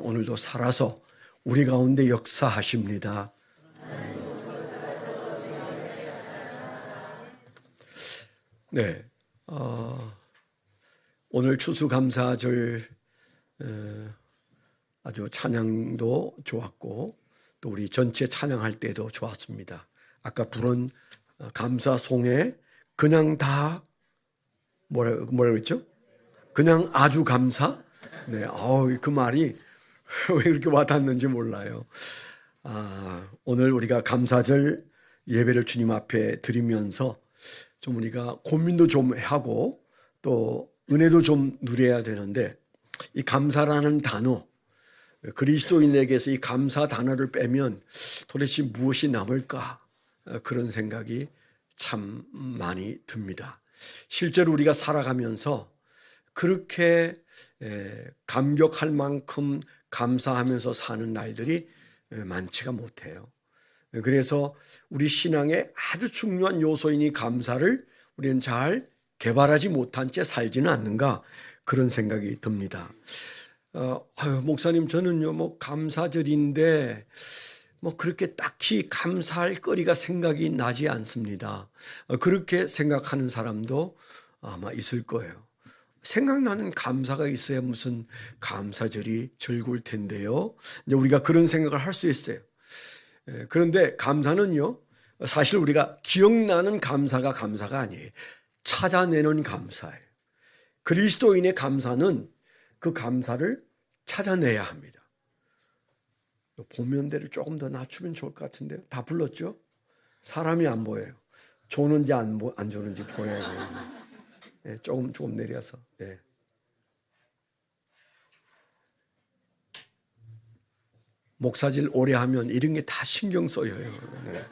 오늘도 살아서 우리 가운데 역사하십니다. 네, 오늘 추수감사절 아주 찬양도 좋았고 또 우리 전체 찬양할 때도 좋았습니다. 아까 부른 감사송에 그냥 다 뭐라고 했죠? 그냥 아주 감사? 네, 그 말이 왜 그렇게 와닿는지 몰라요. 오늘 우리가 감사절 예배를 주님 앞에 드리면서 좀 우리가 고민도 좀 하고 또 은혜도 좀 누려야 되는데, 이 감사라는 단어, 그리스도인에게서 이 감사 단어를 빼면 도대체 무엇이 남을까? 그런 생각이 참 많이 듭니다. 실제로 우리가 살아가면서 그렇게 감격할 만큼 감사하면서 사는 날들이 많지가 못해요. 그래서 우리 신앙의 아주 중요한 요소인 이 감사를 우리는 잘 개발하지 못한 채 살지는 않는가, 그런 생각이 듭니다. 목사님, 저는요 감사절인데 그렇게 딱히 감사할 거리가 생각이 나지 않습니다. 그렇게 생각하는 사람도 아마 있을 거예요. 생각나는 감사가 있어야 무슨 감사절이 즐거울 텐데요. 이제 우리가 그런 생각을 할 수 있어요. 그런데 감사는요, 사실 우리가 기억나는 감사가 감사가 아니에요. 찾아내는 감사예요. 그리스도인의 감사는 그 감사를 찾아내야 합니다. 보면대를 조금 더 낮추면 좋을 것 같은데요. 다 불렀죠? 사람이 안 보여요. 조는지 안 조는지 보여야 돼요. 네, 조금 내려서. 네. 목사질 오래 하면 이런 게 다 신경 써요. 네.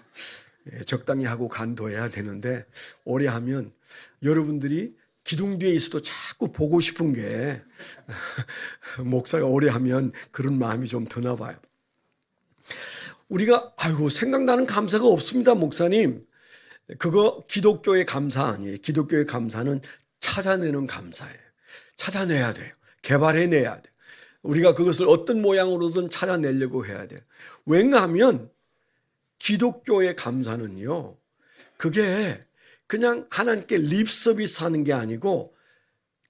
네, 적당히 하고 간도해야 되는데 오래 하면 여러분들이 기둥 뒤에 있어도 자꾸 보고 싶은 게 목사가 오래 하면 그런 마음이 좀 드나 봐요. 우리가 생각나는 감사가 없습니다, 목사님. 그거 기독교의 감사 아니에요. 기독교의 감사는 찾아내는 감사예요. 찾아내야 돼요. 개발해내야 돼요. 우리가 그것을 어떤 모양으로든 찾아내려고 해야 돼요. 왜냐하면 기독교의 감사는요, 그게 그냥 하나님께 립 서비스 하는 게 아니고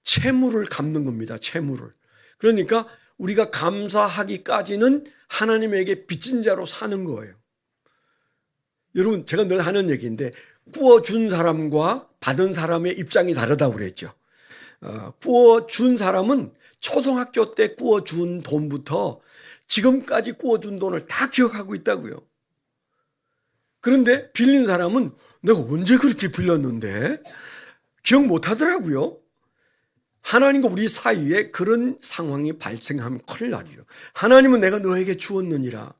채무를 갚는 겁니다. 채무를. 그러니까 우리가 감사하기까지는 하나님에게 빚진 자로 사는 거예요. 여러분, 제가 늘 하는 얘기인데 구워준 사람과 받은 사람의 입장이 다르다고 그랬죠. 구워준 사람은 초등학교 때 구워준 돈부터 지금까지 구워준 돈을 다 기억하고 있다고요. 그런데 빌린 사람은 내가 언제 그렇게 빌렸는데 기억 못 하더라고요. 하나님과 우리 사이에 그런 상황이 발생하면 큰일 나죠. 하나님은 내가 너에게 주었느니라.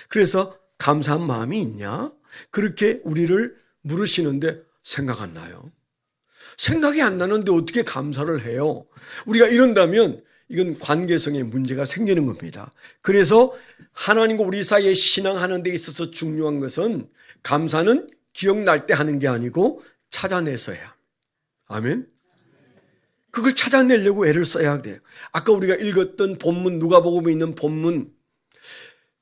그래서 감사한 마음이 있냐? 그렇게 우리를 물으시는데 생각 안 나요. 생각이 안 나는데 어떻게 감사를 해요? 우리가 이런다면 이건 관계성에 문제가 생기는 겁니다. 그래서 하나님과 우리 사이에 신앙하는 데 있어서 중요한 것은 감사는 기억날 때 하는 게 아니고 찾아내서야. 아멘. 그걸 찾아내려고 애를 써야 돼요. 아까 우리가 읽었던 본문, 누가복음에 있는 본문,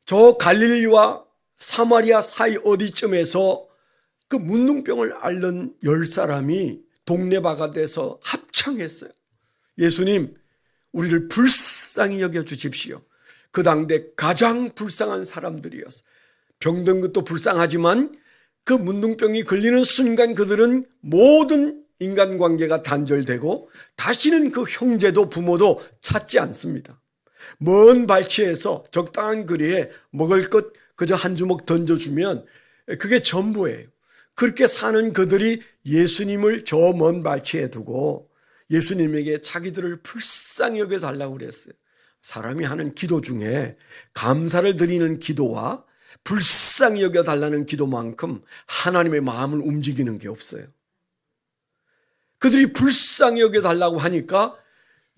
저 갈릴리와 사마리아 사이 어디쯤에서 그 문둥병을 앓는 10사람이 동네바가 돼서 합창했어요. 예수님, 우리를 불쌍히 여겨주십시오. 그 당대 가장 불쌍한 사람들이었어요. 병든 것도 불쌍하지만 그 문둥병이 걸리는 순간 그들은 모든 인간관계가 단절되고 다시는 그 형제도 부모도 찾지 않습니다. 먼 발치에서 적당한 거리에 먹을 것 그저 한 주먹 던져주면 그게 전부예요. 그렇게 사는 그들이 예수님을 저 먼 발치에 두고 예수님에게 자기들을 불쌍히 여겨달라고 그랬어요. 사람이 하는 기도 중에 감사를 드리는 기도와 불쌍히 여겨달라는 기도만큼 하나님의 마음을 움직이는 게 없어요. 그들이 불쌍히 여겨달라고 하니까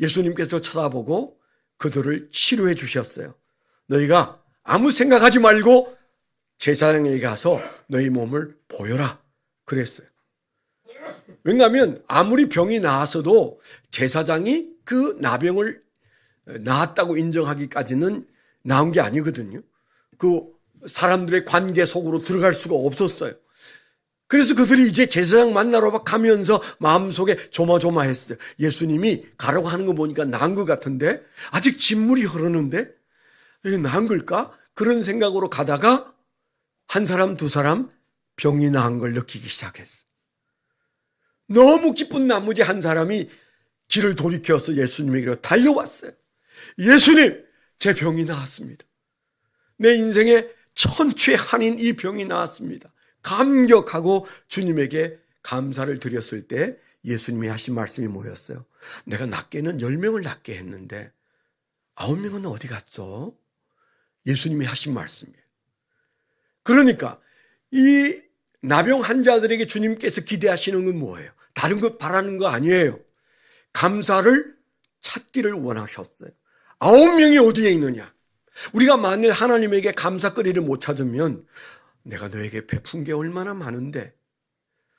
예수님께서 쳐다보고 그들을 치료해 주셨어요. 너희가 아무 생각하지 말고 제사장에게 가서 너희 몸을 보여라 그랬어요. 왜냐하면 아무리 병이 나았어도 제사장이 그 나병을 나았다고 인정하기까지는 나은 게 아니거든요. 그 사람들의 관계 속으로 들어갈 수가 없었어요. 그래서 그들이 이제 제사장 만나러 가면서 마음속에 조마조마했어요. 예수님이 가라고 하는 거 보니까 나은 것 같은데, 아직 진물이 흐르는데 이게 나은 걸까? 그런 생각으로 가다가 한 사람 두 사람 병이 나은 걸 느끼기 시작했어요. 너무 기쁜 나머지 한 사람이 길을 돌이켜서 예수님에게로 달려왔어요. 예수님, 제 병이 나았습니다. 내 인생의 천추의 한인 이 병이 나았습니다. 감격하고 주님에게 감사를 드렸을 때 예수님이 하신 말씀이 뭐였어요? 내가 낫게는 10명을 낫게 했는데 9명은 어디 갔죠? 예수님이 하신 말씀이에요. 그러니까 이 나병 환자들에게 주님께서 기대하시는 건 뭐예요? 다른 것 바라는 거 아니에요. 감사를 찾기를 원하셨어요. 9명이 어디에 있느냐? 우리가 만일 하나님에게 감사거리를 못 찾으면 내가 너에게 베푼 게 얼마나 많은데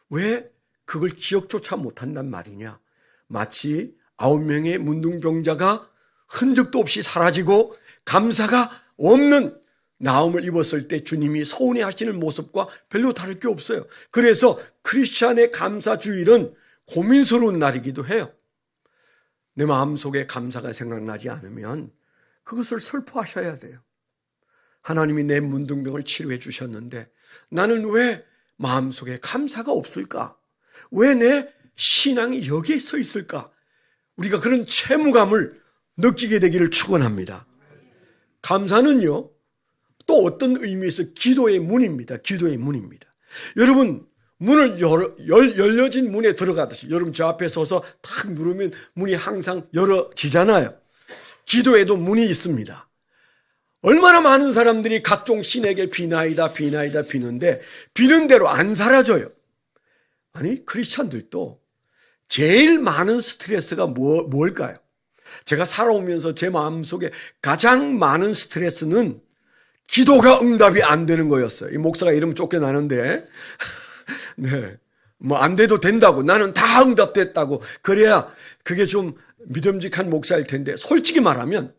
왜 그걸 기억조차 못한단 말이냐? 마치 9명의 문둥병자가 흔적도 없이 사라지고 감사가 없는 나음을 입었을 때 주님이 서운해하시는 모습과 별로 다를 게 없어요. 그래서 크리스찬의 감사주일은 고민스러운 날이기도 해요. 내 마음속에 감사가 생각나지 않으면 그것을 슬퍼하셔야 돼요. 하나님이 내 문둥병을 치료해 주셨는데 나는 왜 마음속에 감사가 없을까? 왜 내 신앙이 여기에 서 있을까? 우리가 그런 채무감을 느끼게 되기를 축원합니다. 감사는요, 또 어떤 의미에서 기도의 문입니다. 기도의 문입니다. 여러분, 문을 열려진 문에 들어가듯이 여러분 저 앞에 서서 탁 누르면 문이 항상 열어지잖아요. 기도에도 문이 있습니다. 얼마나 많은 사람들이 각종 신에게 비나이다 비는데 비는 대로 안 사라져요. 아니, 크리스찬들도 제일 많은 스트레스가 뭘까요? 제가 살아오면서 제 마음속에 가장 많은 스트레스는 기도가 응답이 안 되는 거였어요. 이 목사가 이러면 쫓겨나는데 네, 뭐 안 돼도 된다고, 나는 다 응답됐다고 그래야 그게 좀 믿음직한 목사일 텐데, 솔직히 말하면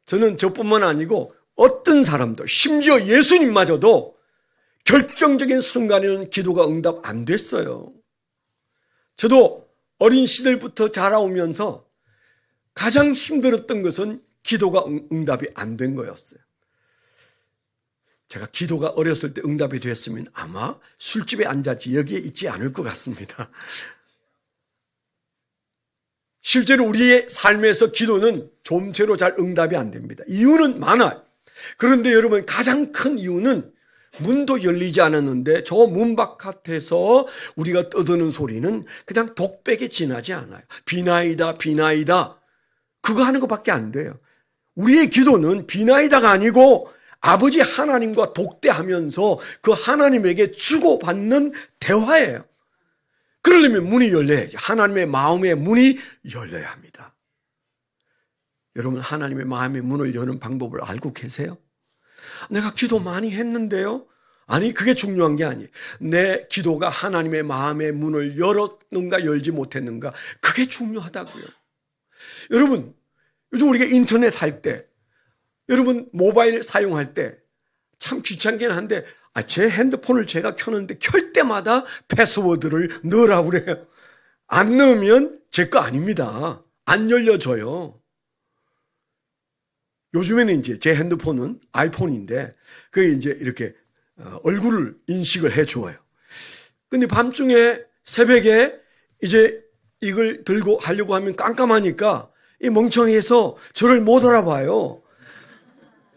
저는 저뿐만 아니고 어떤 사람도, 심지어 예수님마저도 결정적인 순간에는 기도가 응답 안 됐어요. 저도 어린 시절부터 자라오면서 가장 힘들었던 것은 기도가 응답이 안 된 거였어요. 제가 기도가 어렸을 때 응답이 됐으면 아마 술집에 앉았지 여기에 있지 않을 것 같습니다. 실제로 우리의 삶에서 기도는 좀처럼 잘 응답이 안 됩니다. 이유는 많아요. 그런데 여러분, 가장 큰 이유는 문도 열리지 않았는데 저 문 바깥에서 우리가 떠드는 소리는 그냥 독백에 지나지 않아요. 비나이다 비나이다 그거 하는 것밖에 안 돼요. 우리의 기도는 비나이다가 아니고 아버지 하나님과 독대하면서 그 하나님에게 주고받는 대화예요. 그러려면 문이 열려야지. 하나님의 마음의 문이 열려야 합니다. 여러분, 하나님의 마음의 문을 여는 방법을 알고 계세요? 내가 기도 많이 했는데요? 아니, 그게 중요한 게 아니에요. 내 기도가 하나님의 마음의 문을 열었는가 열지 못했는가, 그게 중요하다고요. 여러분, 요즘 우리가 인터넷 할 때, 여러분 모바일 사용할 때 참 귀찮긴 한데 제 핸드폰을 제가 켜는데 켤 때마다 패스워드를 넣으라고 그래요. 안 넣으면 제 거 아닙니다. 안 열려져요. 요즘에는 이제 제 핸드폰은 아이폰인데 그게 이제 이렇게 얼굴을 인식을 해줘요. 근데 밤중에 새벽에 이제 이걸 들고 하려고 하면 깜깜하니까 이 멍청해서 저를 못 알아봐요.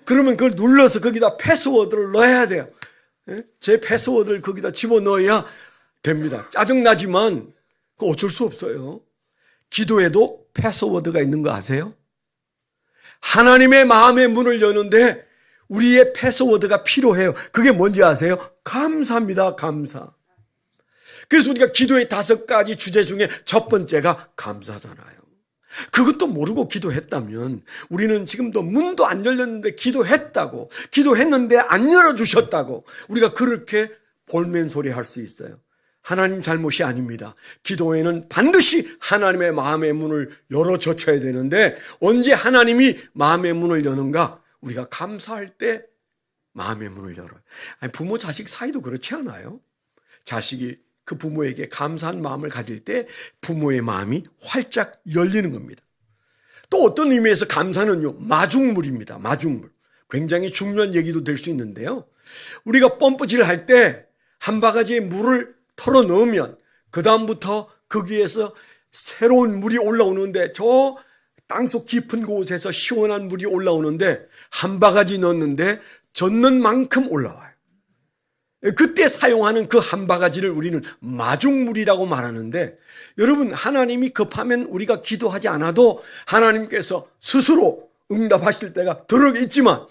그러면 그걸 눌러서 거기다 패스워드를 넣어야 돼요. 제 패스워드를 거기다 집어넣어야 됩니다. 짜증나지만 그거 어쩔 수 없어요. 기도에도 패스워드가 있는 거 아세요? 하나님의 마음의 문을 여는데 우리의 패스워드가 필요해요. 그게 뭔지 아세요? 감사입니다. 감사. 그래서 우리가 기도의 5가지 주제 중에 첫 번째가 감사잖아요. 그것도 모르고 기도했다면 우리는 지금도 문도 안 열렸는데 기도했다고, 기도했는데 안 열어주셨다고 우리가 그렇게 볼멘소리 할 수 있어요. 하나님 잘못이 아닙니다. 기도에는 반드시 하나님의 마음의 문을 열어 젖혀야 되는데 언제 하나님이 마음의 문을 여는가? 우리가 감사할 때 마음의 문을 열어요. 아니, 부모 자식 사이도 그렇지 않아요? 자식이 그 부모에게 감사한 마음을 가질 때 부모의 마음이 활짝 열리는 겁니다. 또 어떤 의미에서 감사는요, 마중물입니다. 마중물. 굉장히 중요한 얘기도 될 수 있는데요. 우리가 펌프질을 할 때 한 바가지의 물을 털어 넣으면 그 다음부터 거기에서 새로운 물이 올라오는데 저 땅속 깊은 곳에서 시원한 물이 올라오는데 한 바가지 넣었는데 젖는 만큼 올라와요. 그때 사용하는 그 한 바가지를 우리는 마중물이라고 말하는데 여러분 하나님이 급하면 우리가 기도하지 않아도 하나님께서 스스로 응답하실 때가 들어 있지만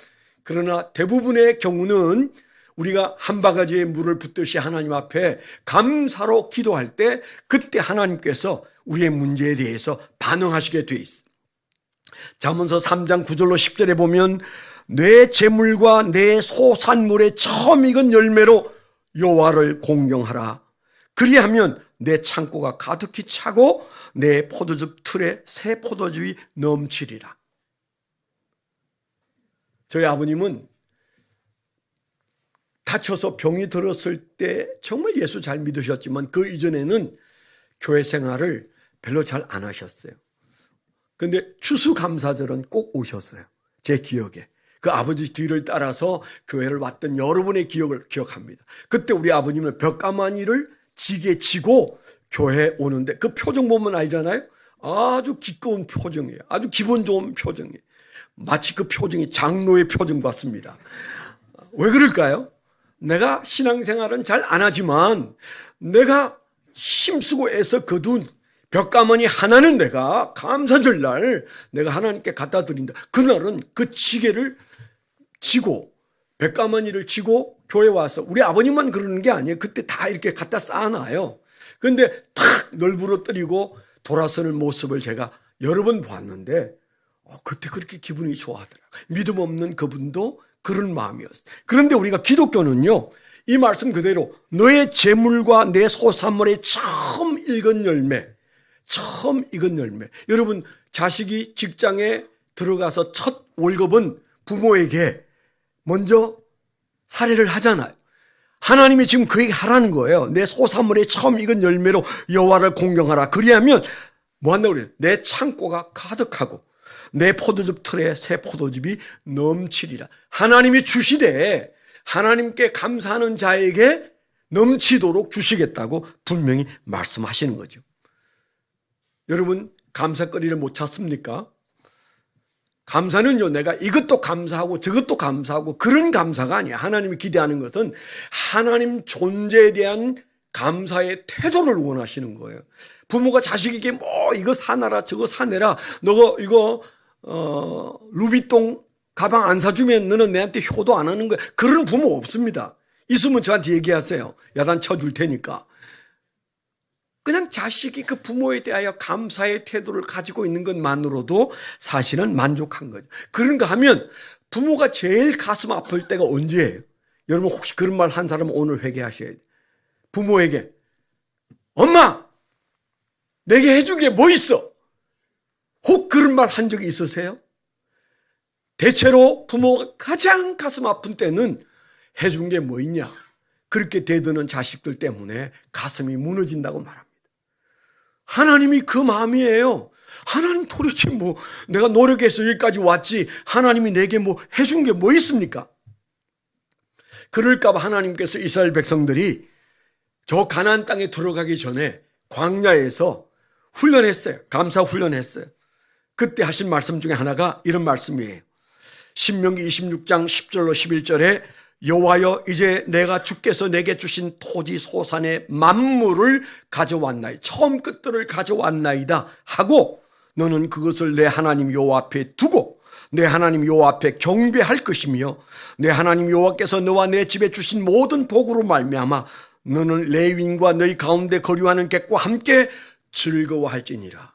그러나 대부분의 경우는 우리가 한 바가지의 물을 붓듯이 하나님 앞에 감사로 기도할 때 그때 하나님께서 우리의 문제에 대해서 반응하시게 돼 있습니다. 잠언서 3장 9절로 10절에 보면 내 재물과 내 소산물의 처음 익은 열매로 여호와를 공경하라. 그리하면 내 창고가 가득히 차고 내 포도즙 틀에 새 포도즙이 넘치리라. 저희 아버님은 다쳐서 병이 들었을 때 정말 예수 잘 믿으셨지만 그 이전에는 교회 생활을 별로 잘 안 하셨어요. 그런데 추수감사절은 꼭 오셨어요. 제 기억에. 그 아버지 뒤를 따라서 교회를 왔던 여러분의 기억을 기억합니다. 그때 우리 아버님은 벽가마니를 지게 지고 교회에 오는데 그 표정 보면 알잖아요. 아주 기꺼운 표정이에요. 아주 기분 좋은 표정이에요. 마치 그 표정이 장로의 표정 같습니다. 왜 그럴까요? 내가 신앙생활은 잘 안 하지만 내가 힘쓰고 애써 거둔 벽가마니 하나는 내가 감사절날 내가 하나님께 갖다 드린다. 그날은 그 지게를 지고 벽가마니를 지고 교회 와서 우리 아버님만 그러는 게 아니에요. 그때 다 이렇게 갖다 쌓아놔요. 그런데 탁 널브러뜨리고 돌아서는 모습을 제가 여러 번 보았는데 그때 그렇게 기분이 좋아하더라고요. 믿음 없는 그분도 그런 마음이었어요. 그런데 우리가 기독교는요, 이 말씀 그대로 너의 재물과 내 소산물의 처음 익은 열매, 처음 익은 열매. 여러분 자식이 직장에 들어가서 첫 월급은 부모에게 먼저 살해를 하잖아요. 하나님이 지금 그 얘기 하라는 거예요. 내 소산물의 처음 익은 열매로 여호와를 공경하라. 그리하면 뭐 한다고 그래요? 내 창고가 가득하고 내 포도즙 틀에 새 포도즙이 넘치리라. 하나님이 주시되 하나님께 감사하는 자에게 넘치도록 주시겠다고 분명히 말씀하시는 거죠. 여러분 감사거리를 못 찾습니까? 감사는요, 내가 이것도 감사하고 저것도 감사하고 그런 감사가 아니야. 하나님이 기대하는 것은 하나님 존재에 대한 감사의 태도를 원하시는 거예요. 부모가 자식에게 뭐 이거 사놔라 저거 사내라 너 이거 루비통 가방 안 사주면 너는 내한테 효도 안 하는 거야. 그런 부모 없습니다. 있으면 저한테 얘기하세요. 야단 쳐줄 테니까. 그냥 자식이 그 부모에 대하여 감사의 태도를 가지고 있는 것만으로도 사실은 만족한 거죠. 그런가 하면 부모가 제일 가슴 아플 때가 언제예요? 여러분 혹시 그런 말 한 사람은 오늘 회개하셔야 돼요. 부모에게 엄마 내게 해준 게 뭐 있어? 혹 그런 말 한 적이 있으세요? 대체로 부모가 가장 가슴 아픈 때는 해준 게 뭐 있냐? 그렇게 대드는 자식들 때문에 가슴이 무너진다고 말합니다. 하나님이 그 마음이에요. 하나님 도대체 뭐 내가 노력해서 여기까지 왔지 하나님이 내게 뭐 해준 게 뭐 있습니까? 그럴까 봐 하나님께서 이스라엘 백성들이 저 가나안 땅에 들어가기 전에 광야에서 훈련했어요. 감사 훈련했어요. 그때 하신 말씀 중에 하나가 이런 말씀이에요. 신명기 26장 10절로 11절에 여호와여 이제 내가 주께서 내게 주신 토지 소산의 만물을 가져왔나이다. 처음 끝들을 가져왔나이다 하고 너는 그것을 내 하나님 여호와 앞에 두고 내 하나님 여호와 앞에 경배할 것이며 내 하나님 여호와께서 너와 내 집에 주신 모든 복으로 말미암아 너는 레위인과 너희 가운데 거류하는 객과 함께 즐거워할지니라.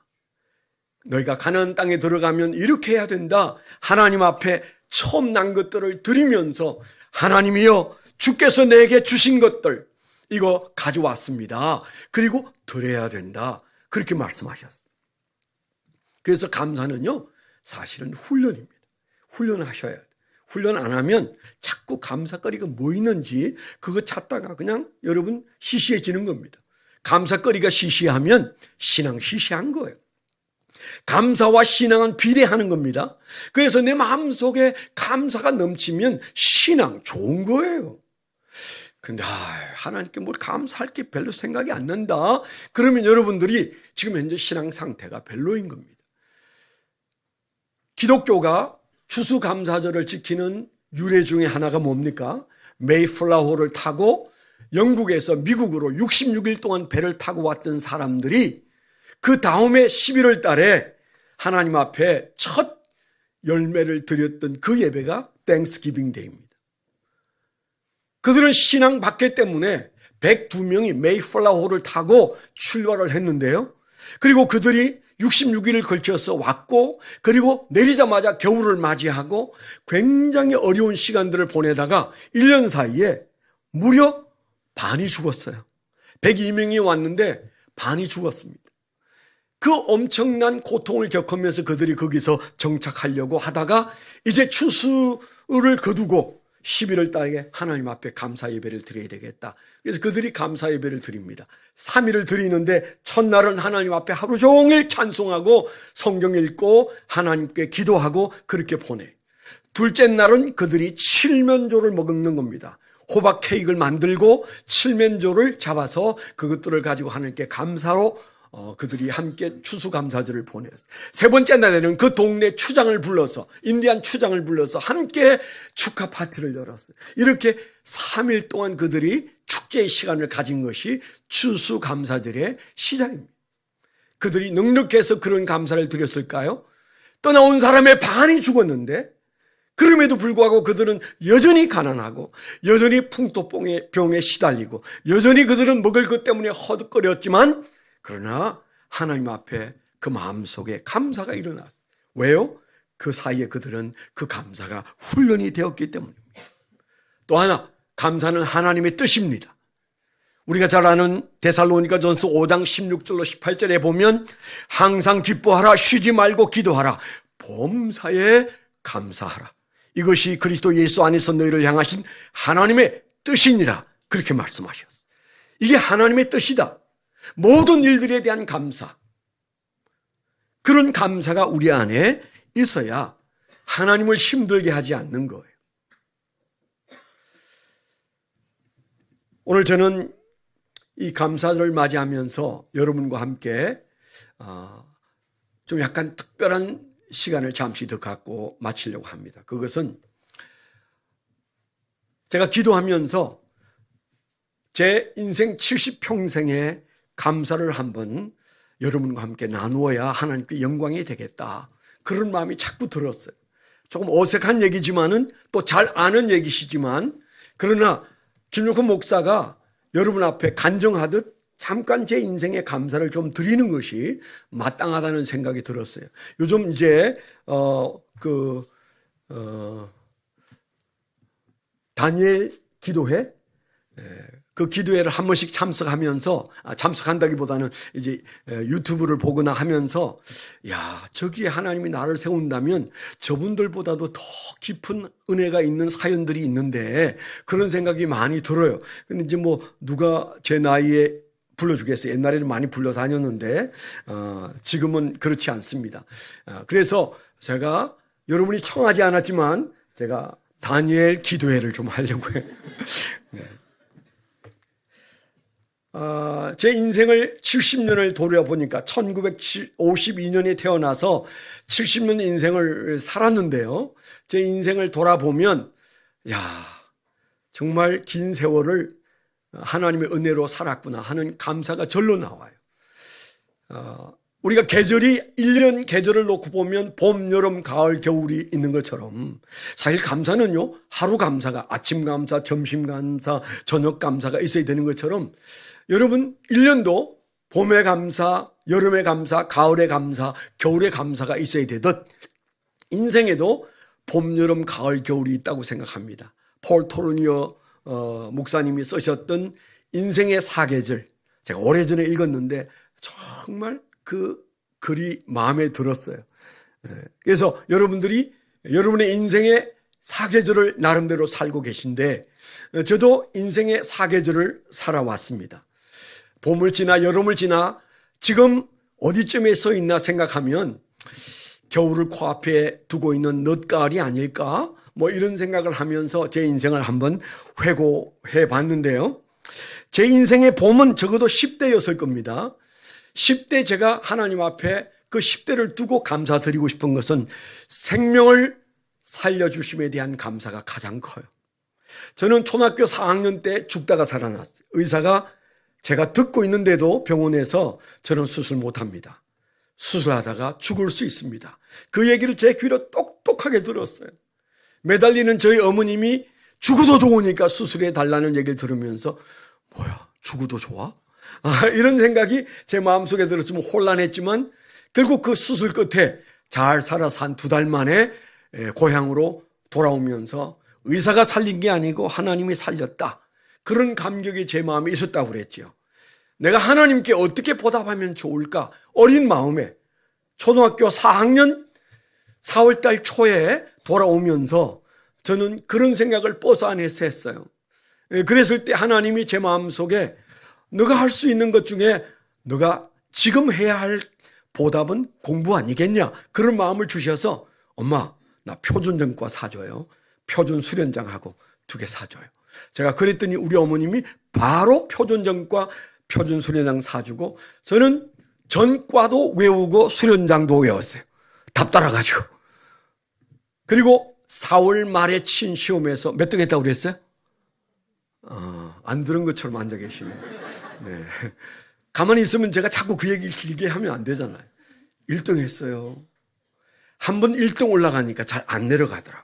너희가 가나안 땅에 들어가면 이렇게 해야 된다. 하나님 앞에 처음 난 것들을 드리면서 하나님이여 주께서 내게 주신 것들 이거 가져왔습니다. 그리고 드려야 된다. 그렇게 말씀하셨어요. 그래서 감사는요, 사실은 훈련입니다. 훈련하셔야 돼요. 훈련 안 하면 자꾸 감사거리가 뭐 있는지 그거 찾다가 그냥 여러분 시시해지는 겁니다. 감사거리가 시시하면 신앙 시시한 거예요. 감사와 신앙은 비례하는 겁니다. 그래서 내 마음속에 감사가 넘치면 신앙 좋은 거예요. 근데 하나님께 뭘 감사할 게 별로 생각이 안 난다. 그러면 여러분들이 지금 현재 신앙 상태가 별로인 겁니다. 기독교가 추수감사절을 지키는 유래 중에 하나가 뭡니까? 메이플라워를 타고 영국에서 미국으로 66일 동안 배를 타고 왔던 사람들이 그 다음에 11월 달에 하나님 앞에 첫 열매를 드렸던 그 예배가 땡스기빙 데이입니다. 그들은 신앙 받기 때문에 102명이 메이플라워를 타고 출발을 했는데요. 그리고 그들이 66일을 걸쳐서 왔고, 그리고 내리자마자 겨울을 맞이하고 굉장히 어려운 시간들을 보내다가 1년 사이에 무려 반이 죽었어요. 102명이 왔는데 반이 죽었습니다. 그 엄청난 고통을 겪으면서 그들이 거기서 정착하려고 하다가 이제 추수를 거두고 11월 달에 하나님 앞에 감사 예배를 드려야 되겠다. 그래서 그들이 감사 예배를 드립니다. 3일을 드리는데 첫날은 하나님 앞에 하루 종일 찬송하고 성경 읽고 하나님께 기도하고 그렇게 보내. 둘째 날은 그들이 칠면조를 먹는 겁니다. 호박 케이크를 만들고 칠면조를 잡아서 그것들을 가지고 하나님께 감사로 그들이 함께 추수감사절을 보냈어요. 세 번째 날에는 그 동네 추장을 불러서, 인디안 추장을 불러서 함께 축하 파티를 열었어요. 이렇게 3일 동안 그들이 축제의 시간을 가진 것이 추수감사절의 시작입니다. 그들이 넉넉해서 그런 감사를 드렸을까요? 떠나온 사람의 반이 죽었는데 그럼에도 불구하고 그들은 여전히 가난하고 여전히 풍토병에 시달리고 여전히 그들은 먹을 것 때문에 허덕거렸지만 그러나 하나님 앞에 그 마음속에 감사가 일어났어요. 왜요? 그 사이에 그들은 그 감사가 훈련이 되었기 때문입니다. 또 하나, 감사는 하나님의 뜻입니다. 우리가 잘 아는 데살로니가전서 5장 16절로 18절에 보면 항상 기뻐하라, 쉬지 말고 기도하라, 범사에 감사하라. 이것이 그리스도 예수 안에서 너희를 향하신 하나님의 뜻이니라. 그렇게 말씀하셨어요. 이게 하나님의 뜻이다. 모든 일들에 대한 감사, 그런 감사가 우리 안에 있어야 하나님을 힘들게 하지 않는 거예요. 오늘 저는 이 감사절을 맞이하면서 여러분과 함께 좀 약간 특별한 시간을 잠시 더 갖고 마치려고 합니다. 그것은 제가 기도하면서 제 인생 70평생의 감사를 한번 여러분과 함께 나누어야 하나님께 영광이 되겠다. 그런 마음이 자꾸 들었어요. 조금 어색한 얘기지만은 또 잘 아는 얘기시지만, 그러나 김용근 목사가 여러분 앞에 간증하듯 잠깐 제 인생의 감사를 좀 드리는 것이 마땅하다는 생각이 들었어요. 요즘 이제 다니엘 기도회, 그 기도회를 한 번씩 참석한다기보다는 이제 유튜브를 보거나 하면서, 야, 저기에 하나님이 나를 세운다면 저분들보다도 더 깊은 은혜가 있는 사연들이 있는데, 그런 생각이 많이 들어요. 근데 이제 뭐 누가 제 나이에 불러주겠어요. 옛날에는 많이 불러 다녔는데 지금은 그렇지 않습니다. 그래서 제가 여러분이 청하지 않았지만 제가 다니엘 기도회를 좀 하려고 해요. 네. 제 인생을 70년을 돌아보니까 1952년에 태어나서 70년 인생을 살았는데요. 제 인생을 돌아보면, 야, 정말 긴 세월을 하나님의 은혜로 살았구나 하는 감사가 절로 나와요. 우리가 계절이 1년 계절을 놓고 보면 봄, 여름, 가을, 겨울이 있는 것처럼 사실 감사는요, 하루 감사가, 아침 감사, 점심 감사, 저녁 감사가 있어야 되는 것처럼 여러분 1년도 봄의 감사, 여름의 감사, 가을의 감사, 겨울의 감사가 있어야 되듯 인생에도 봄, 여름, 가을, 겨울이 있다고 생각합니다. 폴 토르니어 목사님이 쓰셨던 인생의 사계절, 제가 오래전에 읽었는데 정말 그 글이 마음에 들었어요. 그래서 여러분들이 여러분의 인생의 사계절을 나름대로 살고 계신데 저도 인생의 사계절을 살아왔습니다. 봄을 지나 여름을 지나 지금 어디쯤에 서 있나 생각하면 겨울을 코앞에 두고 있는 늦가을이 아닐까? 뭐 이런 생각을 하면서 제 인생을 한번 회고해 봤는데요. 제 인생의 봄은 적어도 10대였을 겁니다. 10대 제가 하나님 앞에 그 10대를 두고 감사드리고 싶은 것은 생명을 살려주심에 대한 감사가 가장 커요. 저는 초등학교 4학년 때 죽다가 살아났어요. 의사가 제가 듣고 있는데도 병원에서 저는 수술 못합니다. 수술하다가 죽을 수 있습니다. 그 얘기를 제 귀로 똑똑하게 들었어요. 매달리는 저희 어머님이 죽어도 좋으니까 수술해 달라는 얘기를 들으면서 뭐야 죽어도 좋아? 이런 생각이 제 마음속에 들었지만 혼란했지만 결국 그 수술 끝에 잘 살아서 한 2달 만에 고향으로 돌아오면서 의사가 살린 게 아니고 하나님이 살렸다. 그런 감격이 제 마음에 있었다고 그랬죠. 내가 하나님께 어떻게 보답하면 좋을까? 어린 마음에 초등학교 4학년 4월 달 초에 돌아오면서 저는 그런 생각을 버스 안에서 했어요. 그랬을 때 하나님이 제 마음속에 너가 할 수 있는 것 중에 너가 지금 해야 할 보답은 공부 아니겠냐? 그런 마음을 주셔서 엄마 나 표준전과 사줘요. 표준 수련장하고 2개 사줘요. 제가 그랬더니 우리 어머님이 바로 표준전과 표준 수련장 사주고 저는 전과도 외우고 수련장도 외웠어요. 답 따라가지고. 그리고 4월 말에 친 시험에서 몇 등 했다고 그랬어요? 안 들은 것처럼 앉아 계시네요. 네. 가만히 있으면 제가 자꾸 그 얘기를 길게 하면 안 되잖아요. 1등 했어요. 한번 1등 올라가니까 잘 안 내려가더라고요.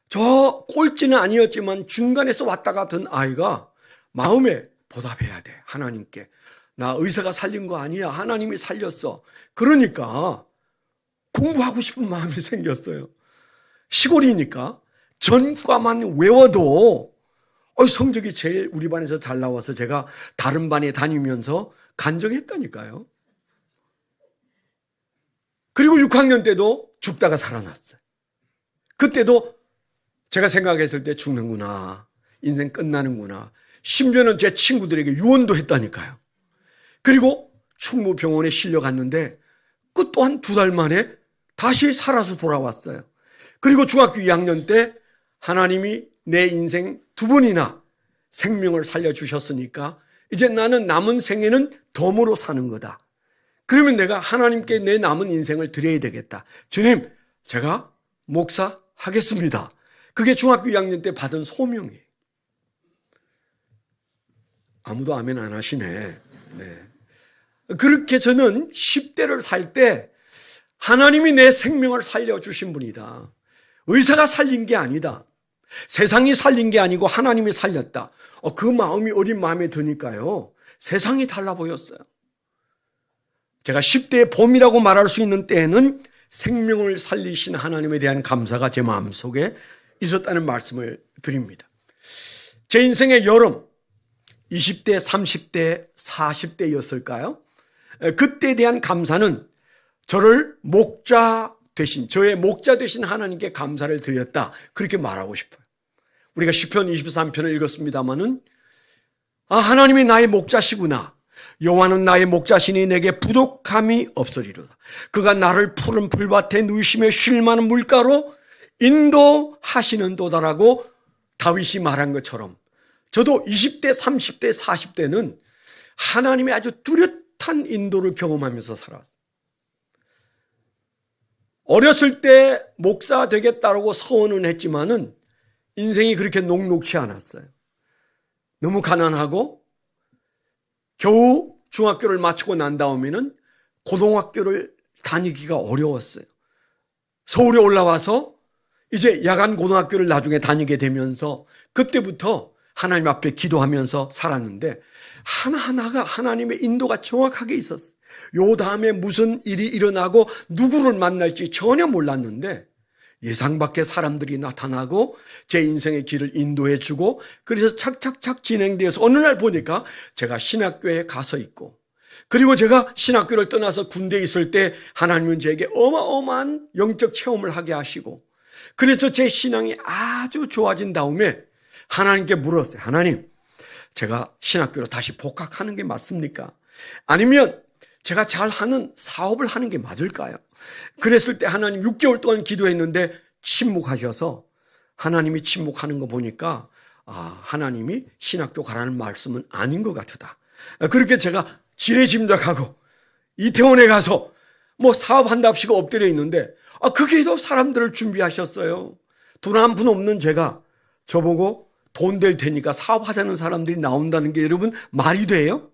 저 꼴찌는 아니었지만 중간에서 왔다 갔던 아이가 마음에 보답해야 돼. 하나님께. 나 의사가 살린 거 아니야. 하나님이 살렸어. 그러니까 공부하고 싶은 마음이 생겼어요. 시골이니까 전과만 외워도 성적이 제일 우리 반에서 잘 나와서 제가 다른 반에 다니면서 간증했다니까요. 그리고 6학년 때도 죽다가 살아났어요. 그때도 제가 생각했을 때 죽는구나. 인생 끝나는구나. 심지어는 제 친구들에게 유언도 했다니까요. 그리고 충무병원에 실려갔는데 그 또한 2달 만에 다시 살아서 돌아왔어요. 그리고 중학교 2학년 때 하나님이 내 인생 2번이나 생명을 살려주셨으니까 이제 나는 남은 생에는 덤으로 사는 거다. 그러면 내가 하나님께 내 남은 인생을 드려야 되겠다. 주님, 제가 목사 하겠습니다. 그게 중학교 2학년 때 받은 소명이에요. 아무도 아멘 안 하시네. 네. 그렇게 저는 10대를 살 때 하나님이 내 생명을 살려주신 분이다. 의사가 살린 게 아니다. 세상이 살린 게 아니고 하나님이 살렸다. 그 마음이 어린 마음에 드니까요. 세상이 달라 보였어요. 제가 10대의 봄이라고 말할 수 있는 때에는 생명을 살리신 하나님에 대한 감사가 제 마음속에 있었다는 말씀을 드립니다. 제 인생의 여름, 20대, 30대, 40대였을까요? 그때에 대한 감사는 저를 목자 되신, 저의 목자 되신 하나님께 감사를 드렸다. 그렇게 말하고 싶어요. 우리가 시편 23편을 읽었습니다마는 하나님이 나의 목자시구나. 여호와는 나의 목자시니 내게 부족함이 없으리로다. 그가 나를 푸른 풀밭에 누이시며 쉴 만한 물가로 인도하시는 도다라고 다윗이 말한 것처럼 저도 20대, 30대, 40대는 하나님의 아주 뚜렷한 인도를 경험하면서 살았어요. 어렸을 때 목사 되겠다고 서원은 했지만은 인생이 그렇게 녹록치 않았어요. 너무 가난하고 겨우 중학교를 마치고 난 다음에는 고등학교를 다니기가 어려웠어요. 서울에 올라와서 이제 야간 고등학교를 나중에 다니게 되면서 그때부터 하나님 앞에 기도하면서 살았는데 하나하나가 하나님의 인도가 정확하게 있었어요. 요 다음에 무슨 일이 일어나고 누구를 만날지 전혀 몰랐는데 예상 밖의 사람들이 나타나고 제 인생의 길을 인도해 주고 그래서 착착착 진행되어서 어느 날 보니까 제가 신학교에 가서 있고 그리고 제가 신학교를 떠나서 군대에 있을 때 하나님은 저에게 어마어마한 영적 체험을 하게 하시고 그래서 제 신앙이 아주 좋아진 다음에 하나님께 물었어요. 하나님, 제가 신학교로 다시 복학하는 게 맞습니까? 아니면 제가 잘하는 사업을 하는 게 맞을까요? 그랬을 때 하나님 6개월 동안 기도했는데 침묵하셔서 하나님이 침묵하는 거 보니까 하나님이 신학교 가라는 말씀은 아닌 것 같다. 그렇게 제가 지레짐작하고 이태원에 가서 뭐 사업한답시고 엎드려 있는데 그게도 사람들을 준비하셨어요. 돈 한 푼 없는 제가 저보고 돈 될 테니까 사업하자는 사람들이 나온다는 게 여러분 말이 돼요?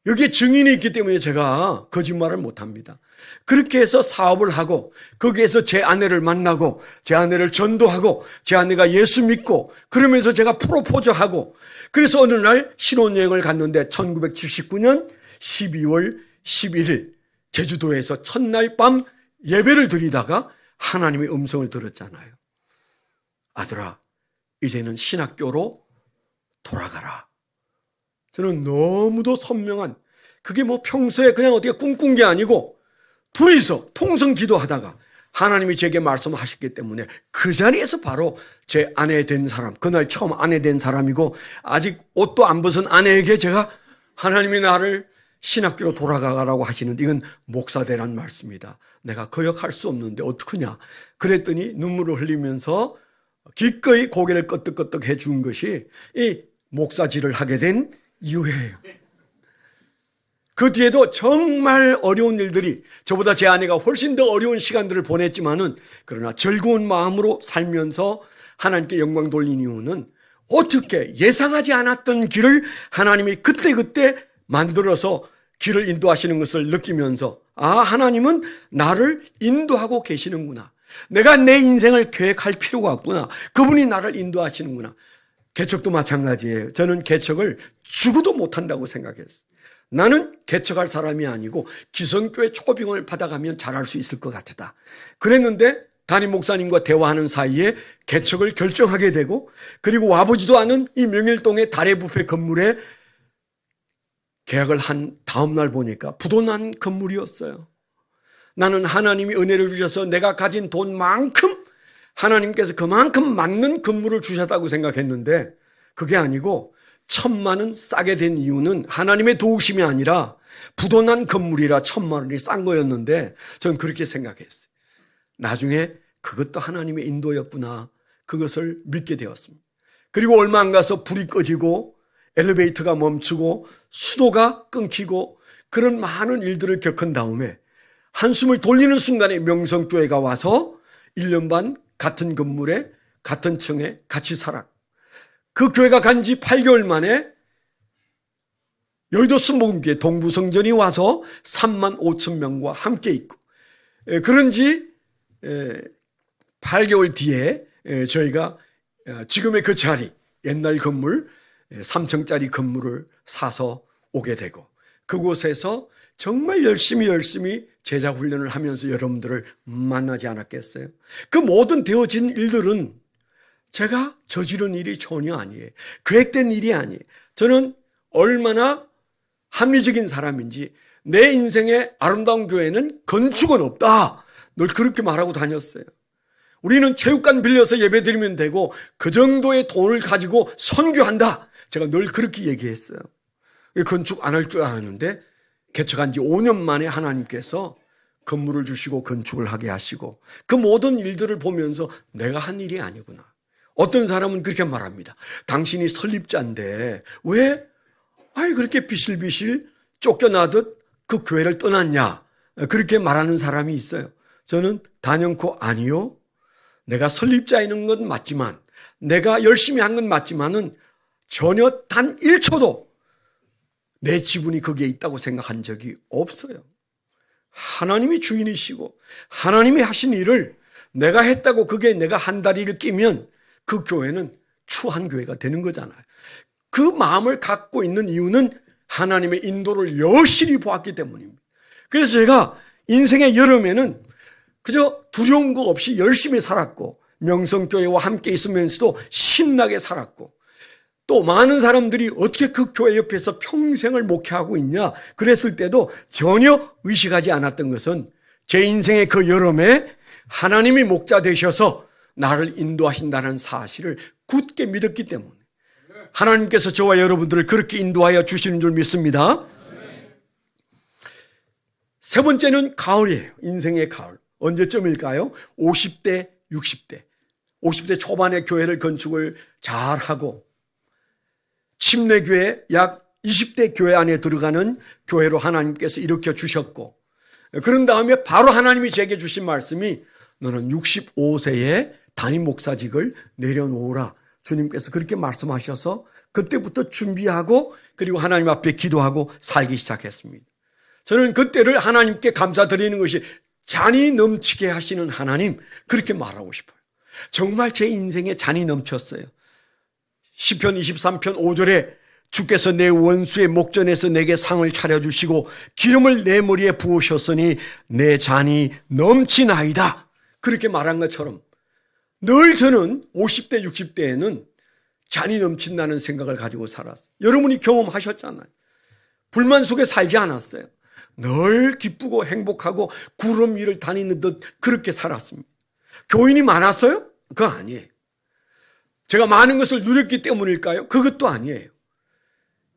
여기에 증인이 있기 때문에 제가 거짓말을 못합니다. 그렇게 해서 사업을 하고 거기에서 제 아내를 만나고 제 아내를 전도하고 제 아내가 예수 믿고 그러면서 제가 프로포즈하고 그래서 어느 날 신혼여행을 갔는데 1979년 12월 11일 제주도에서 첫날 밤 예배를 드리다가 하나님의 음성을 들었잖아요. 아들아, 이제는 신학교로 돌아가라. 저는 너무도 선명한 그게 뭐 평소에 그냥 어디가 꿈꾼 게 아니고 둘이서 통성 기도하다가 하나님이 제게 말씀하셨기 때문에 그 자리에서 바로 제 아내 된 사람, 그날 처음 아내 된 사람이고 아직 옷도 안 벗은 아내에게 제가 하나님이 나를 신학교로 돌아가라고 하시는데 이건 목사되란 말씀이다. 내가 거역할 수 없는데 어떡하냐. 그랬더니 눈물을 흘리면서 기꺼이 고개를 끄덕끄덕 해준 것이 이 목사질을 하게 된 이유예요. 그 뒤에도 정말 어려운 일들이 저보다 제 아내가 훨씬 더 어려운 시간들을 보냈지만은 그러나 즐거운 마음으로 살면서 하나님께 영광 돌린 이유는 어떻게 예상하지 않았던 길을 하나님이 그때그때 만들어서 길을 인도하시는 것을 느끼면서 하나님은 나를 인도하고 계시는구나. 내가 내 인생을 계획할 필요가 없구나. 그분이 나를 인도하시는구나. 개척도 마찬가지예요. 저는 개척을 죽어도 못한다고 생각했어요. 나는 개척할 사람이 아니고 기성교회 초빙을 받아가면 잘할 수 있을 것 같다. 그랬는데 담임 목사님과 대화하는 사이에 개척을 결정하게 되고 그리고 와보지도 않은 이 명일동의 달의 뷔페 건물에 계약을 한 다음 날 보니까 부도난 건물이었어요. 나는 하나님이 은혜를 주셔서 내가 가진 돈만큼 하나님께서 그만큼 맞는 건물을 주셨다고 생각했는데 그게 아니고 1,000만 원 싸게 된 이유는 하나님의 도우심이 아니라 부도난 건물이라 1,000만 원이 싼 거였는데 저는 그렇게 생각했어요. 나중에 그것도 하나님의 인도였구나. 그것을 믿게 되었습니다. 그리고 얼마 안 가서 불이 꺼지고 엘리베이터가 멈추고 수도가 끊기고 그런 많은 일들을 겪은 다음에 한숨을 돌리는 순간에 명성교회가 와서 1년 반 같은 건물에 같은 층에 같이 살았고 그 교회가 간 지 8개월 만에 여의도 순복음교회 동부성전이 와서 35,000명과 함께 있고 그런지 8개월 뒤에 저희가 지금의 그 자리 옛날 건물 3층짜리 건물을 사서 오게 되고 그곳에서 정말 열심히 제자 훈련을 하면서 여러분들을 만나지 않았겠어요? 그 모든 되어진 일들은 제가 저지른 일이 전혀 아니에요. 계획된 일이 아니에요. 저는 얼마나 합리적인 사람인지 내 인생의 아름다운 교회는 건축은 없다. 늘 그렇게 말하고 다녔어요. 우리는 체육관 빌려서 예배드리면 되고 그 정도의 돈을 가지고 선교한다. 제가 늘 그렇게 얘기했어요. 건축 안 할 줄 알았는데 개척한 지 5년 만에 하나님께서 건물을 주시고 건축을 하게 하시고 그 모든 일들을 보면서 내가 한 일이 아니구나. 어떤 사람은 그렇게 말합니다. 당신이 설립자인데 왜 그렇게 비실비실 쫓겨나듯 그 교회를 떠났냐. 그렇게 말하는 사람이 있어요. 저는 단연코 아니요. 내가 설립자인 건 맞지만 내가 열심히 한 건 맞지만은 전혀 단 1초도 내 지분이 거기에 있다고 생각한 적이 없어요. 하나님이 주인이시고 하나님이 하신 일을 내가 했다고 그게 내가 한 다리를 끼면 그 교회는 추한 교회가 되는 거잖아요. 그 마음을 갖고 있는 이유는 하나님의 인도를 여실히 보았기 때문입니다. 그래서 제가 인생의 여름에는 그저 두려운 거 없이 열심히 살았고 명성교회와 함께 있으면서도 신나게 살았고 또 많은 사람들이 어떻게 그 교회 옆에서 평생을 목회하고 있냐 그랬을 때도 전혀 의식하지 않았던 것은 제 인생의 그 여름에 하나님이 목자 되셔서 나를 인도하신다는 사실을 굳게 믿었기 때문에 하나님께서 저와 여러분들을 그렇게 인도하여 주시는 줄 믿습니다. 세 번째는 가을이에요. 인생의 가을. 언제쯤일까요? 50대, 60대. 50대 초반에 교회를 건축을 잘하고 침례교회 약 20대 교회 안에 들어가는 교회로 하나님께서 일으켜 주셨고 그런 다음에 바로 하나님이 제게 주신 말씀이 너는 65세에 담임 목사직을 내려놓으라. 주님께서 그렇게 말씀하셔서 그때부터 준비하고 그리고 하나님 앞에 기도하고 살기 시작했습니다. 저는 그때를 하나님께 감사드리는 것이 잔이 넘치게 하시는 하나님 그렇게 말하고 싶어요. 정말 제 인생에 잔이 넘쳤어요. 시편 23편 5절에 주께서 내 원수의 목전에서 내게 상을 차려주시고 기름을 내 머리에 부으셨으니 내 잔이 넘치나이다. 그렇게 말한 것처럼 늘 저는 50대 60대에는 잔이 넘친다는 생각을 가지고 살았어요. 여러분이 경험하셨잖아요. 불만 속에 살지 않았어요. 늘 기쁘고 행복하고 구름 위를 다니는 듯 그렇게 살았습니다. 교인이 많았어요? 그거 아니에요. 제가 많은 것을 누렸기 때문일까요? 그것도 아니에요.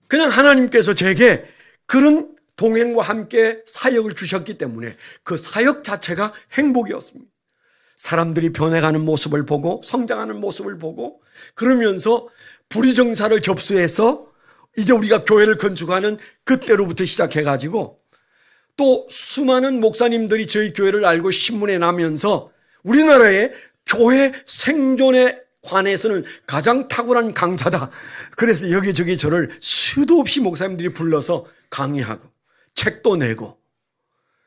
그냥 하나님께서 제게 그런 동행과 함께 사역을 주셨기 때문에 그 사역 자체가 행복이었습니다. 사람들이 변해가는 모습을 보고 성장하는 모습을 보고 그러면서 불의정사를 접수해서 이제 우리가 교회를 건축하는 그때로부터 시작해가지고 또 수많은 목사님들이 저희 교회를 알고 신문에 나면서 우리나라의 교회 생존에 관해서는 가장 탁월한 강사다. 그래서 여기저기 저를 수도 없이 목사님들이 불러서 강의하고 책도 내고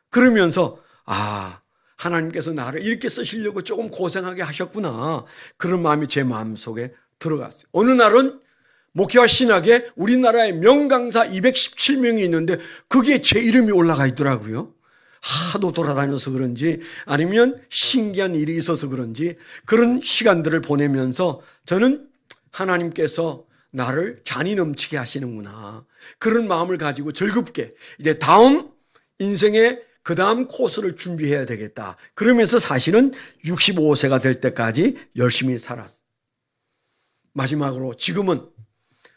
그러면서 하나님께서 나를 이렇게 쓰시려고 조금 고생하게 하셨구나. 그런 마음이 제 마음속에 들어갔어요. 어느 날은 목회와 신학에 우리나라에 명강사 217명이 있는데 거기에 제 이름이 올라가 있더라고요. 하도 돌아다녀서 그런지 아니면 신기한 일이 있어서 그런지 그런 시간들을 보내면서 저는 하나님께서 나를 잔이 넘치게 하시는구나. 그런 마음을 가지고 즐겁게 이제 다음 인생의 그 다음 코스를 준비해야 되겠다. 그러면서 사실은 65세가 될 때까지 열심히 살았어요. 마지막으로 지금은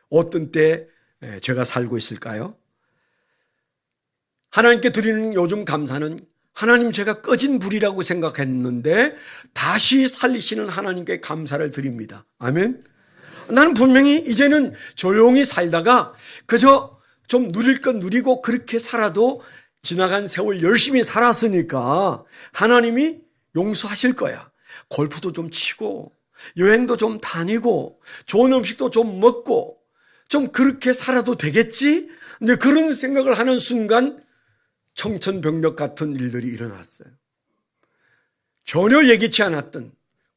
어떤 때 제가 살고 있을까요? 하나님께 드리는 요즘 감사는 하나님 제가 꺼진 불이라고 생각했는데 다시 살리시는 하나님께 감사를 드립니다. 아멘. 나는 분명히 이제는 조용히 살다가 그저 좀 누릴 건 누리고 그렇게 살아도 지나간 세월 열심히 살았으니까 하나님이 용서하실 거야. 골프도 좀 치고 여행도 좀 다니고 좋은 음식도 좀 먹고 좀 그렇게 살아도 되겠지? 근데 그런 생각을 하는 순간 청천벽력 같은 일들이 일어났어요. 전혀 예기치 않았던,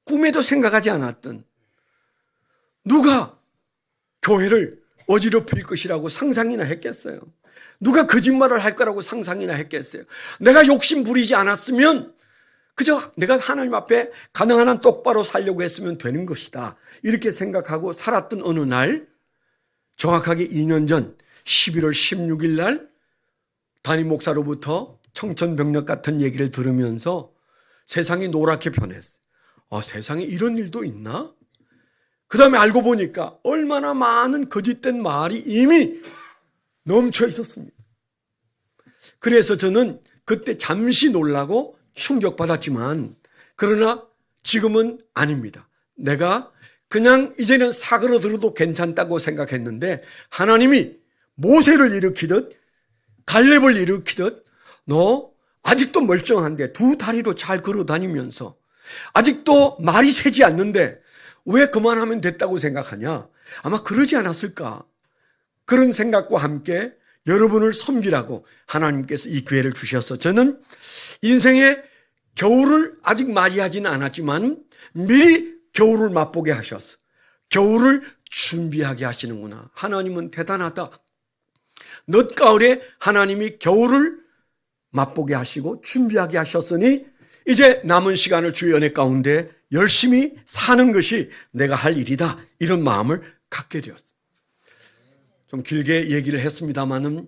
꿈에도 생각하지 않았던 누가 교회를 어지럽힐 것이라고 상상이나 했겠어요? 누가 거짓말을 할 거라고 상상이나 했겠어요? 내가 욕심 부리지 않았으면 그저 내가 하나님 앞에 가능한 한 똑바로 살려고 했으면 되는 것이다. 이렇게 생각하고 살았던 어느 날 정확하게 2년 전 11월 16일 날 담임 목사로부터 청천벽력 같은 얘기를 들으면서 세상이 노랗게 변했어요. 세상에 이런 일도 있나? 그 다음에 알고 보니까 얼마나 많은 거짓된 말이 이미 넘쳐 있었습니다. 그래서 저는 그때 잠시 놀라고 충격받았지만 그러나 지금은 아닙니다. 내가 그냥 이제는 사그러들어도 괜찮다고 생각했는데 하나님이 모세를 일으키듯 갈렙을 일으키듯 너 아직도 멀쩡한데 두 다리로 잘 걸어 다니면서 아직도 말이 새지 않는데 왜 그만하면 됐다고 생각하냐? 아마 그러지 않았을까? 그런 생각과 함께 여러분을 섬기라고 하나님께서 이 기회를 주셔서 저는 인생의 겨울을 아직 맞이하지는 않았지만 미리 겨울을 맛보게 하셔서 겨울을 준비하게 하시는구나. 하나님은 대단하다. 늦가을에 하나님이 겨울을 맛보게 하시고 준비하게 하셨으니 이제 남은 시간을 주의 은혜 가운데 열심히 사는 것이 내가 할 일이다. 이런 마음을 갖게 되었어요. 좀 길게 얘기를 했습니다마는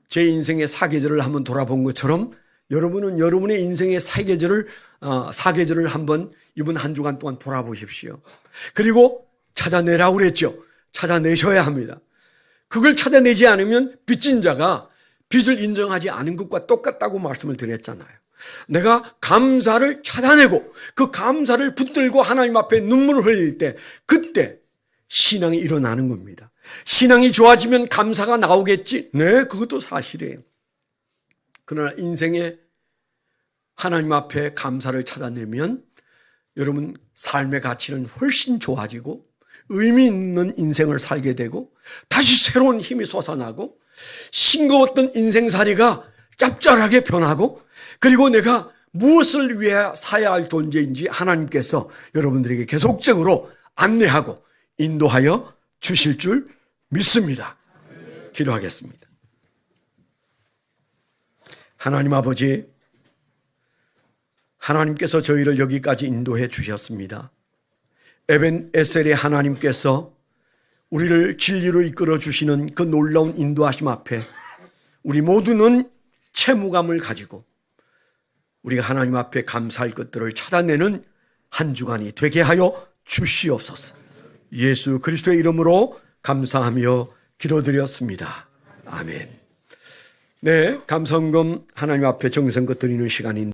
제 인생의 사계절을 한번 돌아본 것처럼 여러분은 여러분의 인생의 사계절을 한번 이번 한 주간 동안 돌아보십시오. 그리고 찾아내라고 그랬죠. 찾아내셔야 합니다. 그걸 찾아내지 않으면 빚진 자가 빚을 인정하지 않은 것과 똑같다고 말씀을 드렸잖아요. 내가 감사를 찾아내고 그 감사를 붙들고 하나님 앞에 눈물을 흘릴 때 그때 신앙이 일어나는 겁니다. 신앙이 좋아지면 감사가 나오겠지? 네, 그것도 사실이에요. 그러나 인생에 하나님 앞에 감사를 찾아내면 여러분 삶의 가치는 훨씬 좋아지고 의미 있는 인생을 살게 되고 다시 새로운 힘이 솟아나고 싱거웠던 인생살이가 짭짤하게 변하고 그리고 내가 무엇을 위해 살아야 할 존재인지 하나님께서 여러분들에게 계속적으로 안내하고 인도하여 주실 줄 믿습니다. 기도하겠습니다. 하나님 아버지, 하나님께서 저희를 여기까지 인도해 주셨습니다. 에벤에셀의 하나님께서 우리를 진리로 이끌어 주시는 그 놀라운 인도하심 앞에 우리 모두는 채무감을 가지고 우리가 하나님 앞에 감사할 것들을 찾아내는 한 주간이 되게 하여 주시옵소서. 예수 그리스도의 이름으로 감사하며 기도드렸습니다. 아멘. 네, 감사헌금 하나님 앞에 정성껏 드리는 시간인